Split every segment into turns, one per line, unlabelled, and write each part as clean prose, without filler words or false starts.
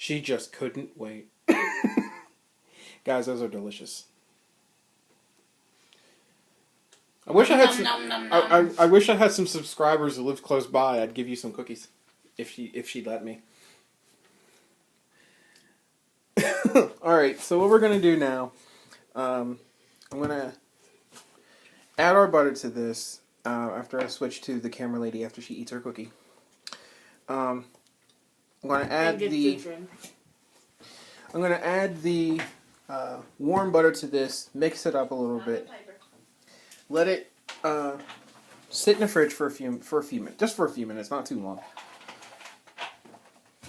She just couldn't wait. Guys, those are delicious. I wish I had some. I wish I had some subscribers that lived close by. I'd give you some cookies, if she'd let me. All right. So what we're gonna do now? I'm gonna add our butter to this after I switch to the camera lady after she eats her cookie. I'm gonna add the warm butter to this. Mix it up a little bit. Let it sit in the fridge for a few minutes, just for a few minutes, not too long.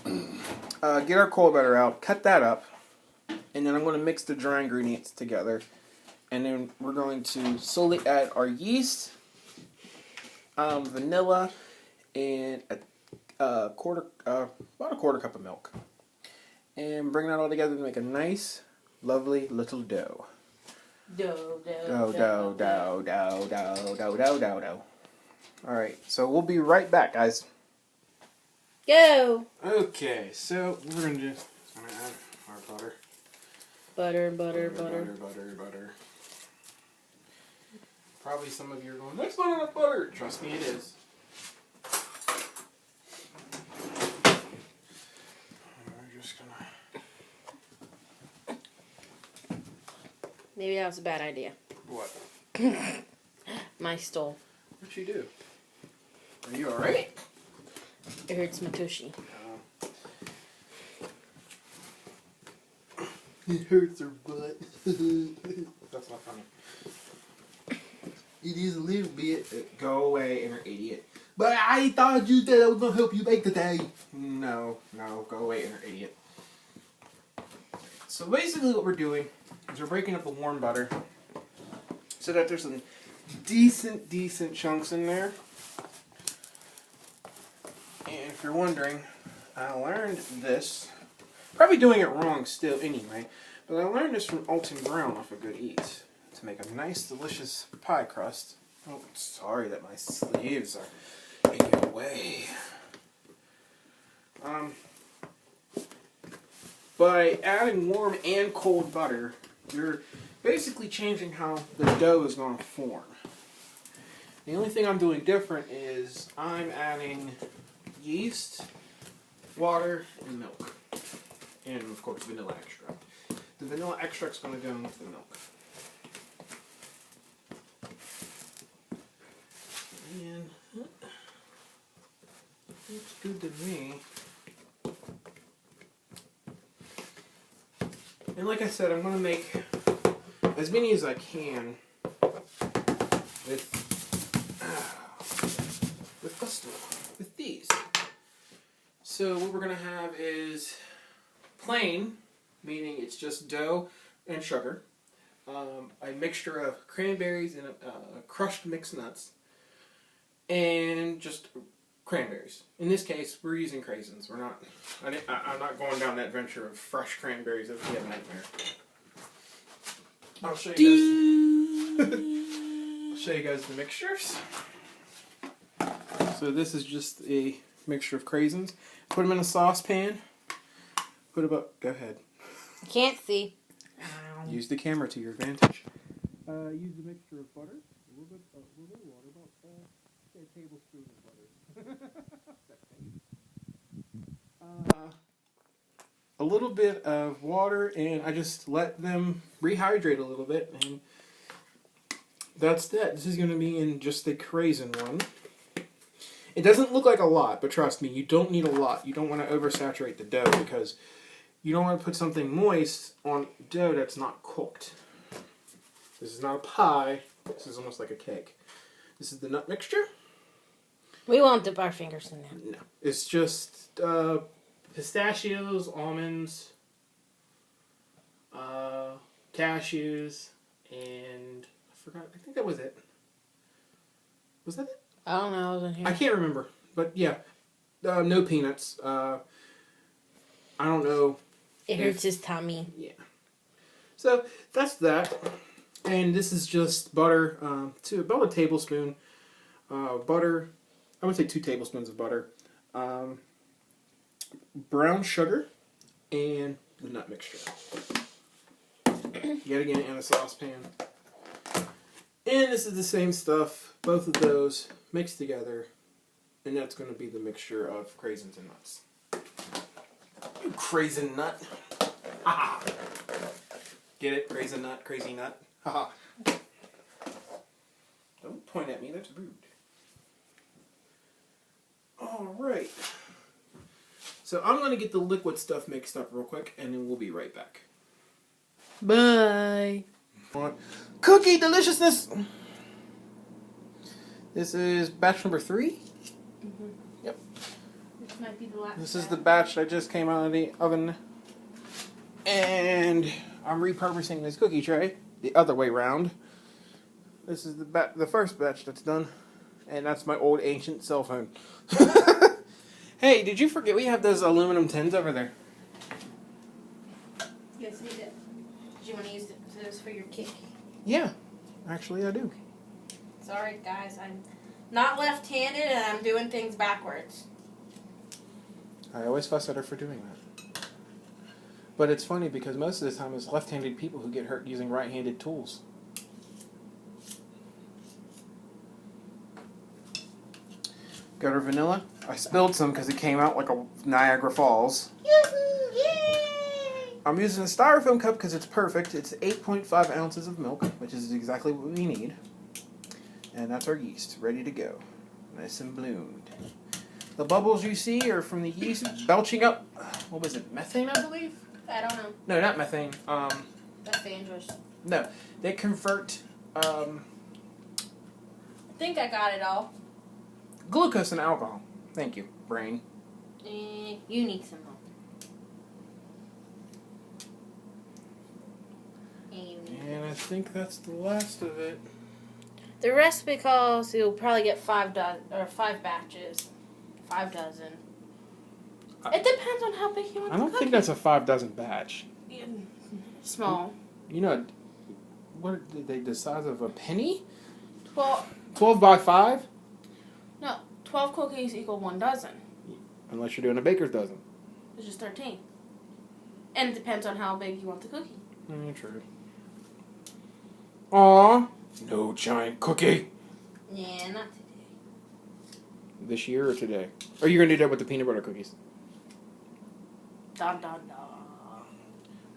Get our cold butter out, cut that up, and then I'm going to mix the dry ingredients together, and then we're going to slowly add our yeast, vanilla, and about a quarter cup of milk, and bring that all together to make a nice, lovely little dough. Dough. Alright, so we'll be right back, guys.
Go!
Okay, so what we're going to do is I'm going to add our butter. Butter. Probably some of you are going, that's not enough butter. Trust me, it is. We're just going to...
Maybe that was a bad idea.
What?
My stole.
What'd you do? Are you alright?
It hurts my tushy.
It hurts her butt. That's not funny. It is a little bit. Go away, inner idiot. But I thought you said I was going to help you bake today. No, go away, inner idiot. So basically what we're doing is we're breaking up the warm butter so that there's some decent chunks in there. And if you're wondering, I learned this, probably doing it wrong still anyway, but I learned this from Alton Brown off of Good Eats to make a nice delicious pie crust. Oh, sorry that my sleeves are in your way. By adding warm and cold butter, you're basically changing how the dough is going to form. The only thing I'm doing different is I'm adding yeast, water, and milk. And, of course, vanilla extract. The vanilla extract's going to go in with the milk. And looks good to me. And like I said, I'm going to make as many as I can with these. So what we're going to have is plain, meaning it's just dough and sugar, a mixture of cranberries and crushed mixed nuts, and just cranberries. In this case, we're using craisins. I'm not going down that venture of fresh cranberries. That would be a nightmare. I'll show you guys. I'll show you guys the mixtures. So this is just a mixture of craisins. Put them in a saucepan. Put about. Go ahead.
I can't see.
Use the camera to your advantage. Use a mixture of butter, a little bit of water, about a tablespoon of butter. A little bit of water, and I just let them rehydrate a little bit, and that's that. This is going to be in just the craisin one. It doesn't look like a lot, but trust me, you don't need a lot. You don't want to oversaturate the dough because you don't want to put something moist on dough that's not cooked. This is not a pie. This is almost like a cake. This is the nut mixture.
We won't dip our fingers in that.
No. It's just pistachios, almonds, cashews, and I forgot. I think that was it. Was that it?
I don't know. I wasn't here.
I can't remember. But yeah. No peanuts. I don't know.
It hurts his tummy.
Yeah. So that's that. And this is just butter, about a tablespoon. Butter, I would say 2 tablespoons of butter. Brown sugar, and the nut mixture. Yet again in a saucepan. And this is the same stuff, both of those mixed together, and that's going to be the mixture of craisins and nuts. Craisin nut. Ha! Get it? Craisin nut, crazy nut. Haha. Don't point at me, that's rude. Alright. So I'm going to get the liquid stuff mixed up real quick, and then we'll be right back.
Bye.
Cookie deliciousness! This is batch number 3.
Mm-hmm.
Yep.
This might be the last.
This is the batch that just came out of the oven. And I'm repurposing this cookie tray the other way round. This is the first batch that's done. And that's my old ancient cell phone. Hey, did you forget we have those aluminum tins over there?
Yes, we did. Did you want to use those for your cake?
Yeah, actually I do.
Sorry, guys. I'm not left-handed and I'm doing things backwards.
I always fuss at her for doing that. But it's funny because most of the time it's left-handed people who get hurt using right-handed tools. Got our vanilla. I spilled some because it came out like a Niagara Falls.
Yay!
I'm using a styrofoam cup because it's perfect. It's 8.5 ounces of milk, which is exactly what we need. And that's our yeast, ready to go. Nice and bloomed. The bubbles you see are from the yeast belching up, what was it, methane, I believe?
I don't know.
No, not methane.
That's dangerous.
No, they convert
I think I got it all.
glucose into alcohol. Thank you, brain.
You need some help.
And I think that's the last of it.
The rest because you'll probably get 5 batches. 5 dozen. It depends on how big you want
I don't think that's a 5 dozen batch.
Small.
You know, what are they, the size of a penny?
12.
12 by 5?
No, 12 cookies equal 1 dozen.
Unless you're doing a baker's dozen.
Which is 13. And it depends on how big you want the cookie.
True. Aw, no giant cookie.
Yeah, not today.
This year or today? Or are you going to do that with the peanut butter cookies?
Dun dun dun.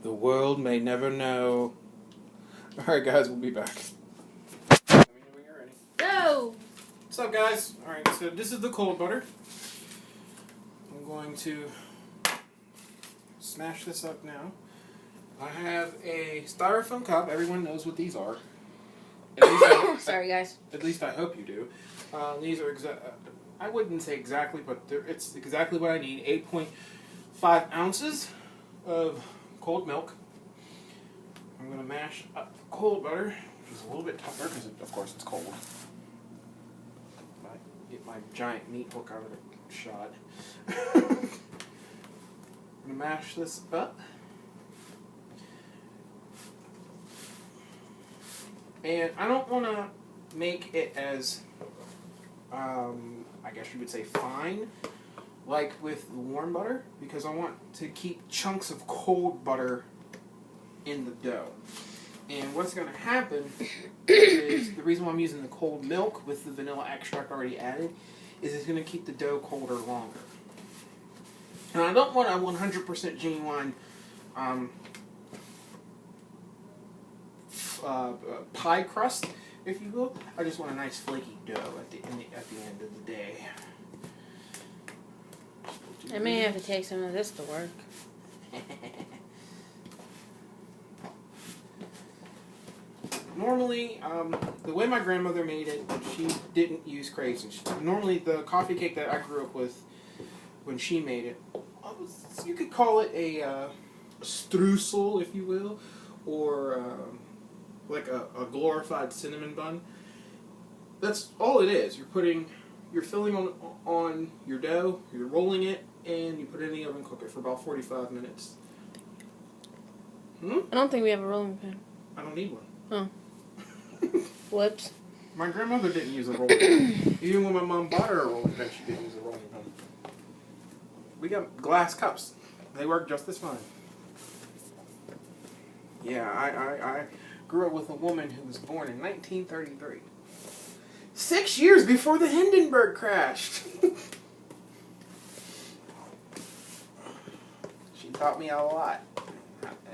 The world may never know. Alright guys, we'll be back. Let me know when you're ready.
Go!
What's up guys? Alright, so this is the cold butter. I'm going to smash this up now. I have a styrofoam cup. Everyone knows what these are.
Sorry guys.
At least I hope you do. These are I wouldn't say exactly, but it's exactly what I need. 8.5 ounces of cold milk. I'm going to mash up the cold butter, which is a little bit tougher because, of course, it's cold. Get my giant meat hook out of the shot. I'm going to mash this up. And I don't want to make it as, I guess you would say, fine, like with the warm butter, because I want to keep chunks of cold butter in the dough. And what's going to happen is, the reason why I'm using the cold milk with the vanilla extract already added, is it's going to keep the dough colder longer. And I don't want a 100% genuine pie crust, if you will. I just want a nice flaky dough at the end of the day.
I may have to take some of this to work.
Normally, the way my grandmother made it, she didn't use craisins. Normally, the coffee cake that I grew up with, when she made it, you could call it a streusel, if you will, or like a glorified cinnamon bun. That's all it is. You're filling on your dough, you're rolling it, and you put it in the oven and cook it for about 45 minutes.
I don't think we have a rolling pin.
I don't need one.
Oh. Whoops.
My grandmother didn't use a rolling pin. Even when my mom bought her a rolling pin, she didn't use a rolling pin. We got glass cups. They work just as fine. Yeah, I grew up with a woman who was born in 1933. 6 years before the Hindenburg crashed. She taught me a lot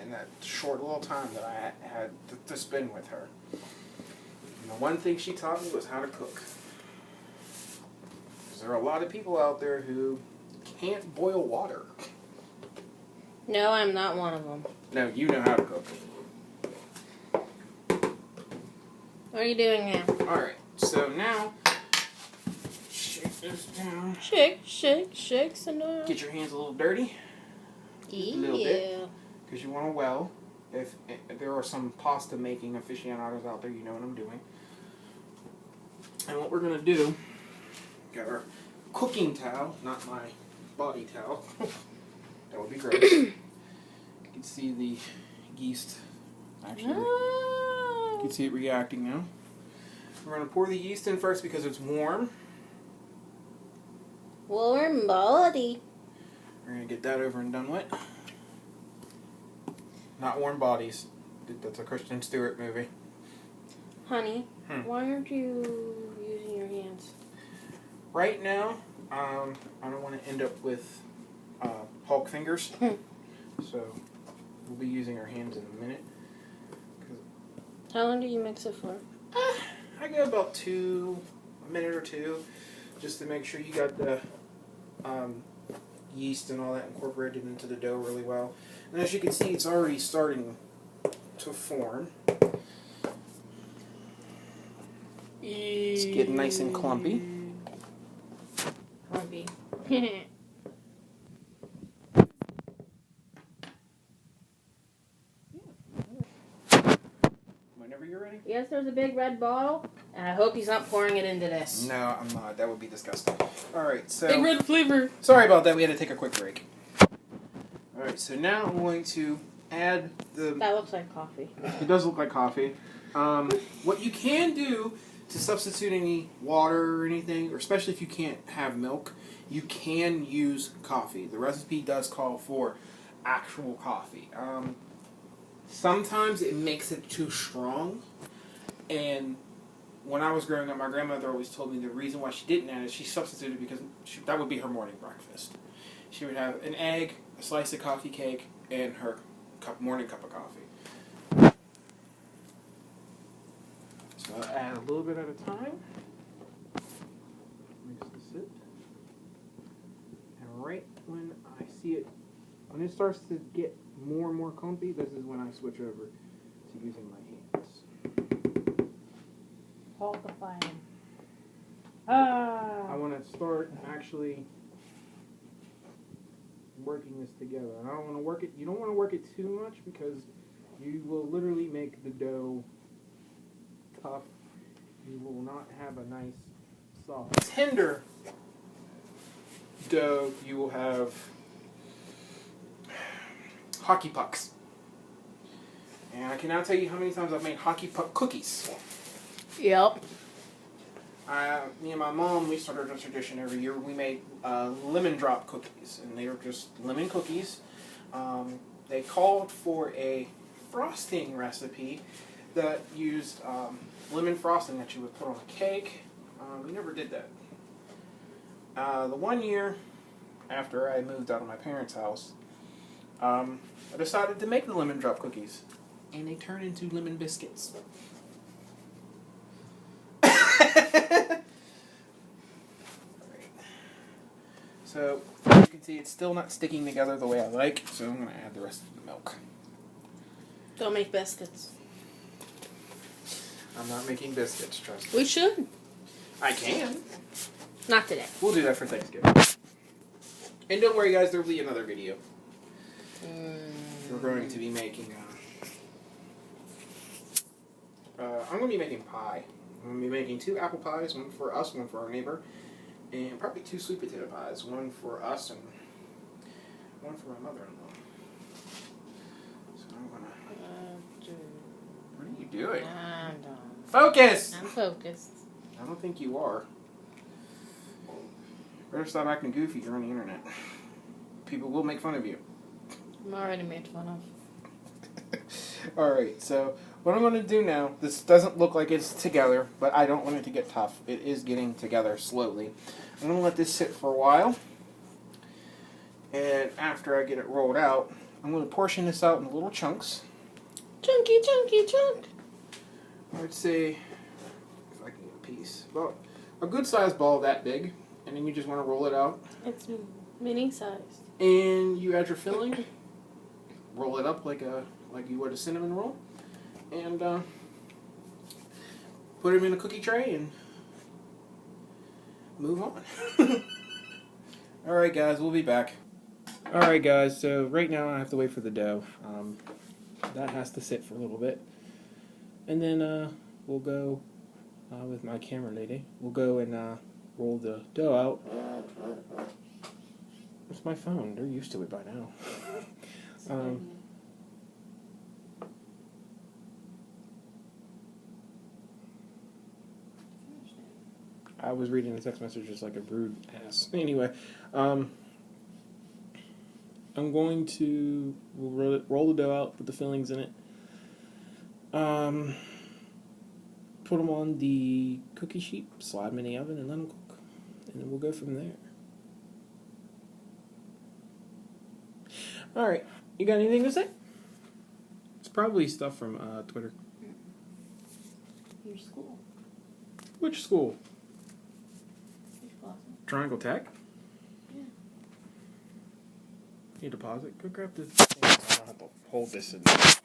in that short little time that I had to spend with her. And the one thing she taught me was how to cook. There are a lot of people out there who can't boil water.
No, I'm not one of them.
No, you know how to cook.
What are you doing now?
Alright, so now, shake this down.
Shake, some more.
Get your hands a little dirty.
Yeah.
A little bit. Because you want to well. If there are some pasta making aficionados out there, you know what I'm doing. And what we're going to do, got our cooking towel, not my body towel. That would be great. You can see the yeast actually. You can see it reacting now. We're going to pour the yeast in first because it's warm.
Warm body.
We're going to get that over and done with. Not Warm Bodies. That's a Kristen Stewart movie.
Honey, why aren't you using your hands?
Right now, I don't want to end up with Hulk fingers. So we'll be using our hands in a minute.
How long do you mix it for?
I go about a minute or two, just to make sure you got the yeast and all that incorporated into the dough really well. And as you can see, it's already starting to form. It's getting nice and clumpy.
Clumpy.
Whenever you're ready.
Yes, there's a big red bottle, and I hope he's not pouring it into this.
No, I'm not. That would be disgusting. Alright, so...
Big red flavor.
Sorry about that. We had to take a quick break. Alright, so now I'm going to add the...
That looks like coffee.
It does look like coffee. What you can do to substitute any water or anything, or especially if you can't have milk, you can use coffee. The recipe does call for actual coffee. Sometimes it makes it too strong, and when I was growing up, my grandmother always told me the reason why she didn't add it, she substituted because that would be her morning breakfast. She would have an egg, a slice of coffee cake, and her morning cup of coffee. So I'll add a little bit at a time. Mix this in. And right when I see it, when it starts to get more and more clumpy, this is when I switch over to using my hands.
Hold the flame.
I want to start actually working this together. And I don't want to work it, you don't want to work it too much because you will literally make the dough tough. You will not have a nice, soft, tender dough. You will have hockey pucks. And I can now tell you how many times I've made hockey puck cookies.
Yep.
Me and my mom, we started a tradition every year. We made lemon drop cookies, and they were just lemon cookies. They called for a frosting recipe that used lemon frosting that you would put on a cake. We never did that. The one year after I moved out of my parents' house, I decided to make the lemon drop cookies, and they turned into lemon biscuits. So, as you can see, it's still not sticking together the way I like, so I'm going to add the rest of the milk.
Don't make biscuits.
I'm not making biscuits, trust me.
We should.
I can.
Not today.
We'll do that for Thanksgiving. And don't worry, guys, there will be another video. We're going to be making... I'm going to be making pie. I'm going to be making 2 apple pies, one for us, one for our neighbor. And probably 2 sweet potato pies, one for us and one for my mother-in-law. So I'm gonna... What are you doing?
I'm done.
Focus!
I'm focused.
I don't think you are. Better stop acting goofy. You're on the internet. People will make fun of you.
I'm already made fun of.
Alright, so what I'm going to do now, this doesn't look like it's together, but I don't want it to get tough. It is getting together slowly. I'm going to let this sit for a while, and after I get it rolled out, I'm going to portion this out in little chunks.
Chunky, chunky, chunk.
I would say, if I can get a piece, about a good sized ball that big, and then you just want to roll it out.
It's mini sized.
And you add your filling, roll it up like you would a cinnamon roll, and put them in a cookie tray and move on. Alright guys, we'll be back. Alright guys, so right now I have to wait for the dough. That has to sit for a little bit. And then we'll go with my camera lady. We'll go and roll the dough out. It's my phone. They're used to it by now. I was reading the text messages like a rude ass. Anyway, I'm going to roll the dough out, put the fillings in it. Put them on the cookie sheet, slide them in the oven, and let them cook. And then we'll go from there. Alright, you got anything to say? It's probably stuff from Twitter.
Your school.
Which school? Triangle Tech?
Yeah.
You deposit? Go grab the thing. I don't have to hold this and put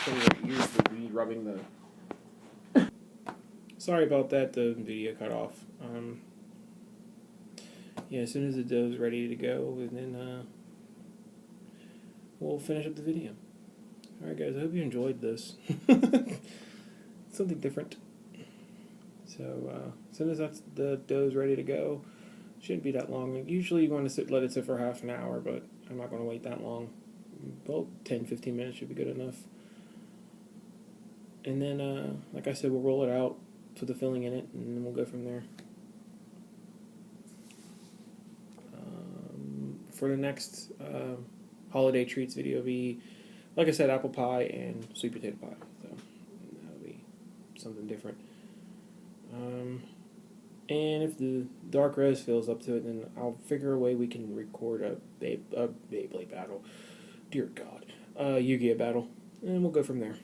your ears would be rubbing the... Sorry about that, the video cut off. Yeah, as soon as the dough's ready to go, and then we'll finish up the video. Alright guys, I hope you enjoyed this. Something different. So, as soon as the dough's ready to go, shouldn't be that long. Usually you want to let it sit for half an hour, but I'm not going to wait that long. About 10-15 minutes should be good enough. And then, like I said, we'll roll it out, put the filling in it, and then we'll go from there. For the next holiday treats video will be, like I said, apple pie and sweet potato pie. So that'll be something different. And if the DarkRose fills up to it, then I'll figure a way we can record a Beyblade battle. Dear God. Yu-Gi-Oh battle. And we'll go from there.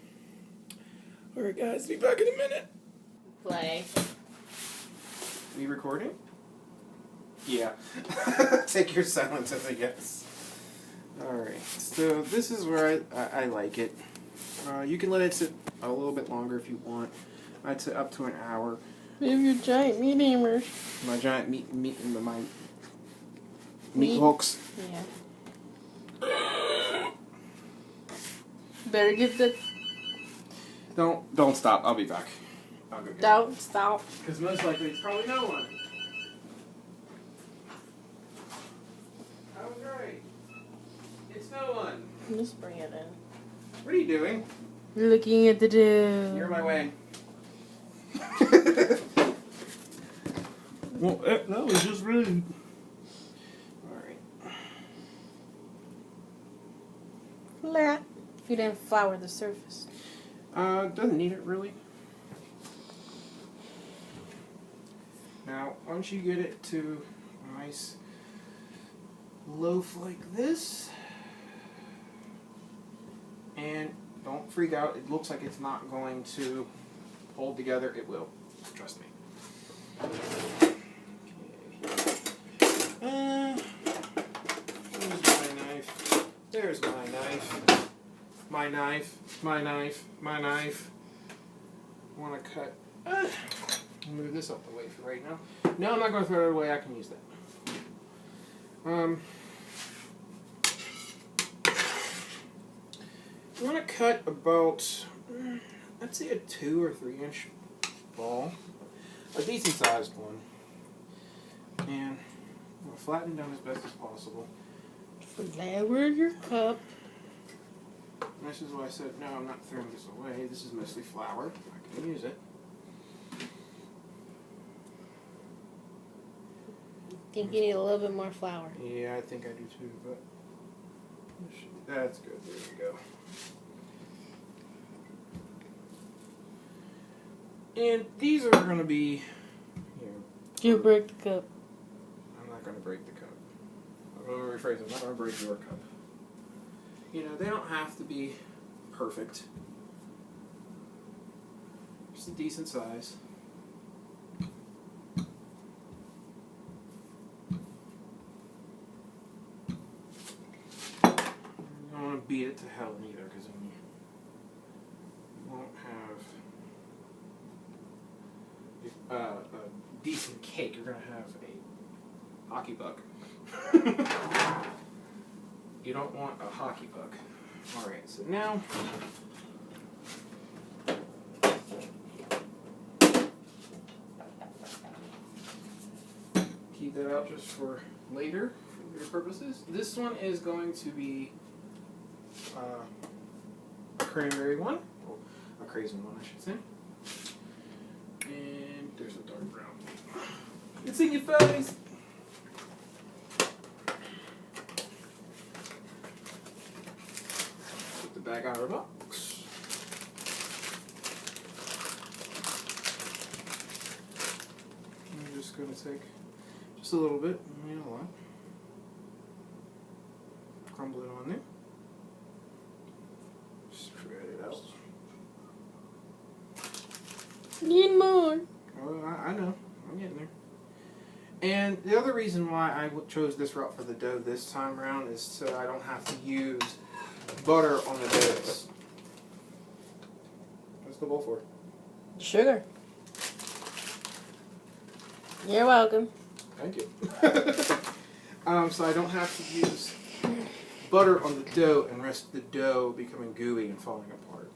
Alright guys, be back in a minute.
Play.
We recording? Yeah. Take your silence as a yes. Alright, so this is where I like it. You can let it sit a little bit longer if you want. I'd say up to an hour.
We have your giant meat hammers.
My giant meat hooks.
Yeah. Better get the...
Don't stop. I'll be back. I'll go get it.
Don't stop.
Because most likely it's probably no one. Oh, great. It's no one.
Just bring it in.
What are you doing?
Looking at the dough.
You're in my way. Well, that was just rude. Alright.
Flat. You didn't flour the surface.
Doesn't need it really. Now, once you get it to a nice loaf like this, and don't freak out, it looks like it's not going to hold together. It will. Trust me. Where's my knife? There's my knife. My knife. My knife. My knife. I want to cut. I'll move this out the way for right now. No, I'm not going to throw it away. I can use that. You want to cut about, I'd say a 2 or 3 inch ball. A decent sized one. And I'm going to flatten down as best as possible.
Flour your cup.
And this is why I said, no, I'm not throwing this away. This is mostly flour. I can use it.
Think you need a little bit more flour.
Yeah, I think I do too, but That's good. There we go. And these are going to be,
You break the cup.
I'm not going to break the cup. I'm going to rephrase it. I'm not going to break your cup. You know, they don't have to be perfect. Just a decent size. You don't want to beat it to hell either, because then you won't have a decent cake. You're going to have a hockey puck. You don't want a hockey puck. Alright, so now keep that out just for later, for your purposes. This one is going to be a cranberry one, or a crazy one, I should say. And there's a dark brown. It's in your face! Put the bag out of the box. I'm just going to take just a little bit, not a lot. Crumble it on there. Spread it out.
Need more.
Oh, I know. I'm getting there. And the other reason why I chose this route for the dough this time around is so I don't have to use butter on the doughs. What's the bowl for?
Sugar. You're welcome.
Thank you. So I don't have to use butter on the dough and risk the dough becoming gooey and falling apart.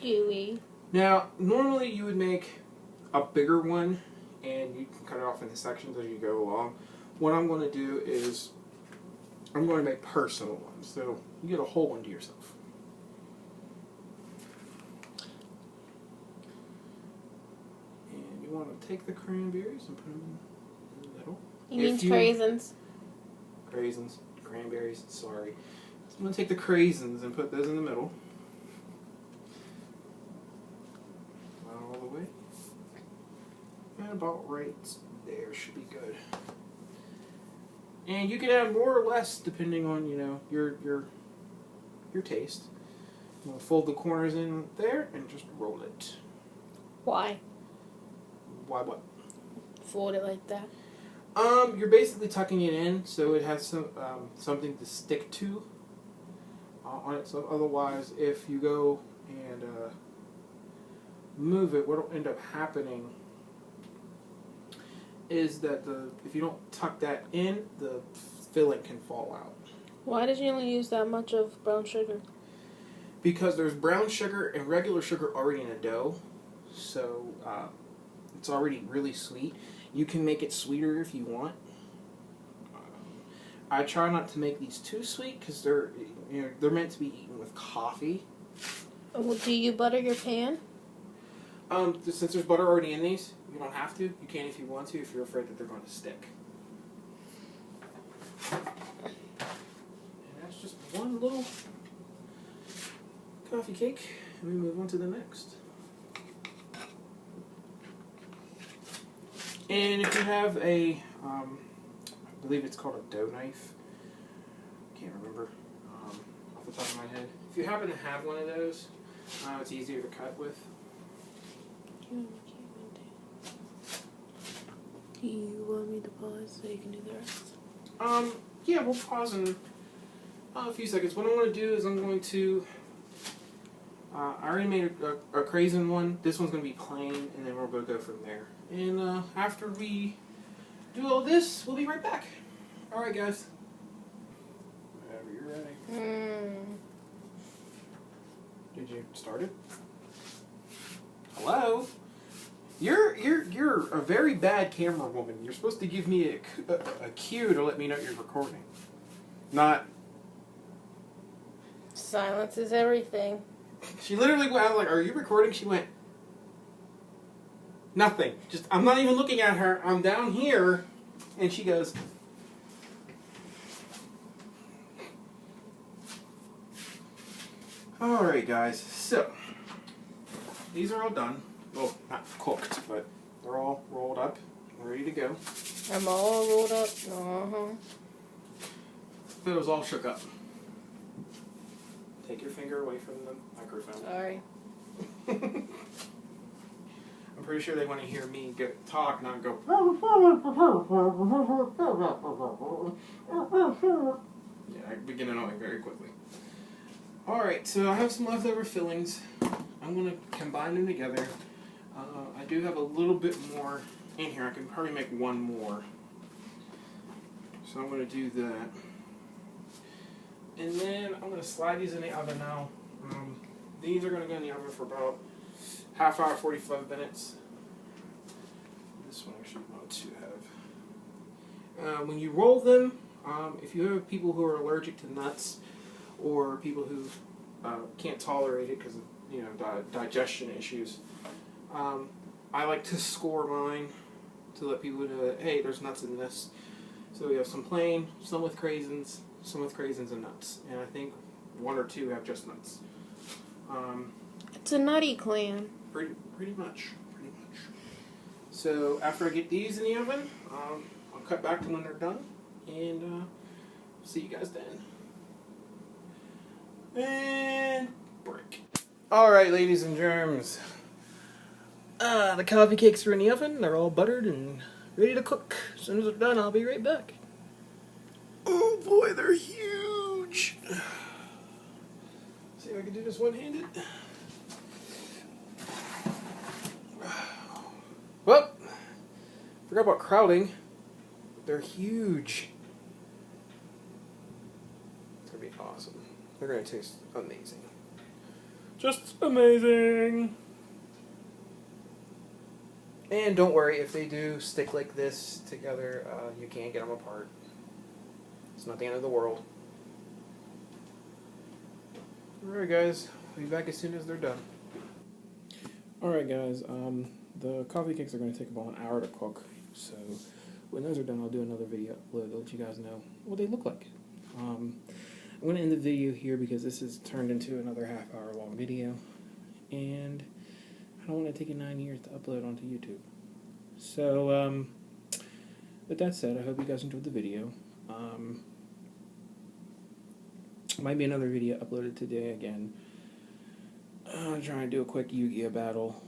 Gooey.
Now, normally you would make a bigger one and you can cut it off into sections as you go along. What I'm going to do is I'm going to make personal ones, so you get a whole one to yourself. And you want to take the cranberries and put them in the middle.
He means craisins.
Craisins, cranberries, sorry. So I'm going to take the craisins and put those in the middle. Not all the way. And about right there should be good. And you can add more or less depending on, you know, your taste. We'll fold the corners in there and just roll it.
Why?
Why what?
Fold it like that.
You're basically tucking it in so it has some something to stick to on it. So otherwise, if you go and move it, what will end up happening is that if you don't tuck that in, the filling can fall out.
Why did you only use that much of brown sugar?
Because there's brown sugar and regular sugar already in a dough, so it's already really sweet. You can make it sweeter if you want. I try not to make these too sweet because they're meant to be eaten with coffee.
Do you butter your pan?
Since there's butter already in these, you don't have to. You can if you want to, if you're afraid that they're going to stick. And that's just one little coffee cake, and we move on to the next. And if you have a, I believe it's called a dough knife. Can't remember off the top of my head. If you happen to have one of those, it's easier to cut with.
Do you want me to pause so you can do the rest?
Yeah, we'll pause in a few seconds. What I'm going to do is I'm going to, I already made a craisin one. This one's going to be plain, and then we're going to go from there. And after we do all this, we'll be right back. Alright, guys. Whenever you're ready. Did you start it? Hello? You're a very bad camera woman. You're supposed to give me a cue to let me know you're recording. Not...
Silence is everything.
She literally went, I was like, are you recording? She went, nothing. Just, I'm not even looking at her. I'm down here. And she goes, Alright guys, so these are all done. Well, not cooked, but they're all rolled up and ready to go.
I'm all rolled up. Uh-huh.
But it was all shook up. Take your finger away from the microphone.
Sorry.
I'm pretty sure they want to hear me talk, not go. Yeah, I begin annoying very quickly. Alright, so I have some leftover fillings. I'm going to combine them together. I do have a little bit more in here. I can probably make one more. So I'm going to do that. And then I'm going to slide these in the oven now. These are going to go in the oven for about half hour, 45 minutes. This one I actually want to have. When you roll them, if you have people who are allergic to nuts or people who can't tolerate it because of digestion issues, I like to score mine to let people know that, hey, there's nuts in this. So we have some plain, some with craisins, and nuts. And I think one or two have just nuts.
It's a nutty clan.
Pretty much. So after I get these in the oven, I'll cut back to when they're done, and see you guys then. And break. Alright, ladies and germs. The coffee cakes are in the oven. They're all buttered and ready to cook. As soon as they're done, I'll be right back. Oh boy, they're huge. See if I can do this one-handed. Well, forgot about crowding. They're huge. It's gonna be awesome. They're gonna taste amazing. Just amazing. And don't worry, if they do stick like this together, you can't get them apart. It's not the end of the world. Alright guys, I'll be back as soon as they're done. Alright guys, the coffee cakes are going to take about an hour to cook, so when those are done I'll do another video upload to let you guys know what they look like. I'm going to end the video here because this is turned into another half-hour long video, and I don't want to take it 9 years to upload onto YouTube. So, with that said, I hope you guys enjoyed the video. Might be another video uploaded today again. I'm trying to do a quick Yu-Gi-Oh battle.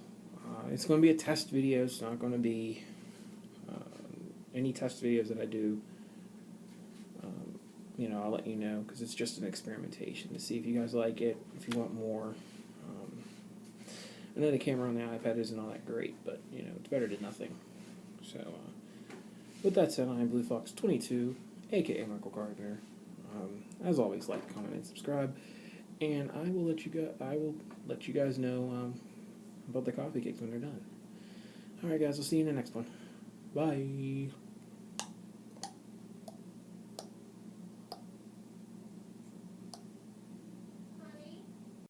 It's going to be a test video. It's not going to be any test videos that I do. I'll let you know because it's just an experimentation to see if you guys like it, if you want more. I know the camera on the iPad isn't all that great, but it's better than nothing. So, with that said, I'm BlueFox22, aka Michael Gardner. As always, like, comment, and subscribe, and I will let you guys know about the coffee cakes when they're done. All right, guys, I'll see you in the next one. Bye.